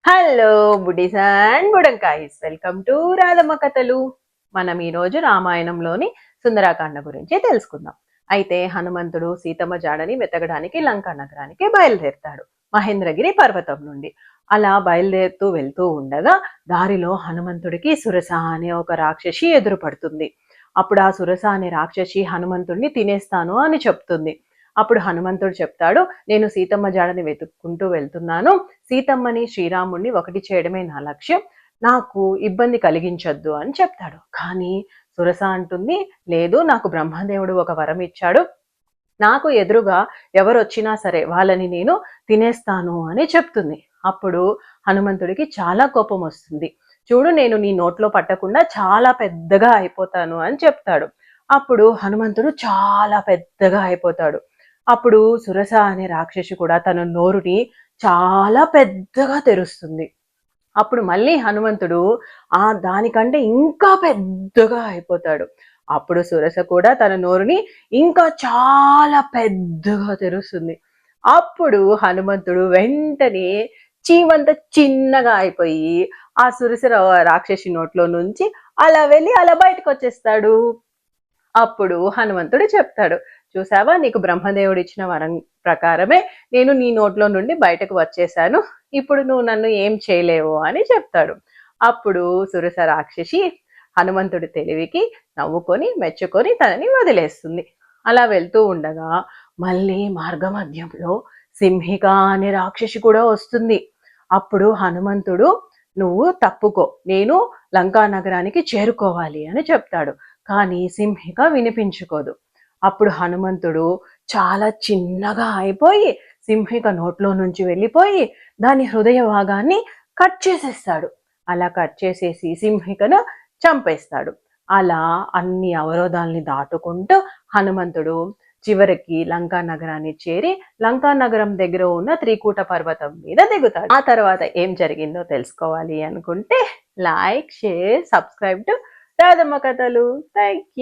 Hello buddies and బుడంకాయస్, welcome to Radhamma Kathalu. మనం ఈరోజు రామాయణంలోని సుందరాకాండ గురించి తెలుసుకుందాం. అయితే హనుమంతుడు సీతమ్మ జాడని వెతకడానికి లంకా నగరానికి బయలుదేరుతాడు మహేంద్రగిరి పర్వతం నుండి. అలా బయలుదేరుతూ వెళ్తూ ఉండగా దారిలో హనుమంతుడికి సురస అనే ఒక రాక్షసి ఎదురుపడుతుంది. అప్పుడు ఆ సురస అనే రాక్షసి హనుమంతుడిని తినేస్తాను అని చెప్తుంది. అప్పుడు హనుమంతుడు చెప్తాడు, నేను సీతమ్మ జాడని వెతుక్కుంటూ వెళ్తున్నాను. సీతమ్మని శ్రీరాముడిని ఒకటి చేయడమే నా లక్ష్యం, నాకు ఇబ్బంది కలిగించొద్దు అని చెప్తాడు. కానీ సురస అంటుంది, లేదు, నాకు బ్రహ్మదేవుడు ఒక వరం ఇచ్చాడు, నాకు ఎదురుగా ఎవరు వచ్చినా సరే వాళ్ళని నేను తినేస్తాను అని చెప్తుంది. అప్పుడు హనుమంతుడికి చాలా కోపం వస్తుంది. చూడు, నేను నీ నోట్లో పట్టకుండా చాలా పెద్దగా అయిపోతాను అని చెప్తాడు. అప్పుడు హనుమంతుడు చాలా పెద్దగా అయిపోతాడు. అప్పుడు సురస అనే రాక్షసి కూడా తన నోరుని చాలా పెద్దగా తెరుస్తుంది. అప్పుడు మళ్ళీ హనుమంతుడు దానికంటే ఇంకా పెద్దగా అయిపోతాడు. అప్పుడు సురస కూడా తన నోరుని ఇంకా చాలా పెద్దగా తెరుస్తుంది. అప్పుడు హనుమంతుడు వెంటనే చీమంత చిన్నగా అయిపోయి ఆ సురస రాక్షసి నోట్లో నుంచి అలా వెళ్ళి అలా బయటకు వచ్చేస్తాడు. అప్పుడు హనుమంతుడు చెప్తాడు, చూసావా, నీకు బ్రహ్మదేవుడు ఇచ్చిన వరం ప్రకారమే నేను నీ నోట్లో నుండి బయటకు వచ్చేసాను, ఇప్పుడు నువ్వు నన్ను ఏం చేయలేవు అని చెప్తాడు. అప్పుడు సురస రాక్షసి హనుమంతుడి తెలివికి నవ్వుకొని మెచ్చుకొని తనని వదిలేస్తుంది. అలా వెళ్తూ ఉండగా మళ్ళీ మార్గమధ్యంలో సింహిక అనే రాక్షసి కూడా వస్తుంది. అప్పుడు హనుమంతుడు, నువ్వు తప్పుకో, నేను లంకా నగరానికి చేరుకోవాలి అని చెప్తాడు. కానీ సింహిక వినిపించుకోదు. అప్పుడు హనుమంతుడు చాలా చిన్నగా అయిపోయి సింహిక నోట్లో నుంచి వెళ్ళిపోయి దాని హృదయ భాగాన్ని కట్ చేసేస్తాడు. అలా కట్ చేసేసి సింహికను చంపేస్తాడు. అలా అన్ని అవరోధాలని దాటుకుంటూ హనుమంతుడు చివరికి లంకా నగరాన్ని చేరి లంకా నగరం దగ్గర ఉన్న త్రికూట పర్వతం మీద దిగుతాడు. ఆ తర్వాత ఏం జరిగిందో తెలుసుకోవాలి అనుకుంటే like, share, subscribe to Radhamma Kathalu. Thank you.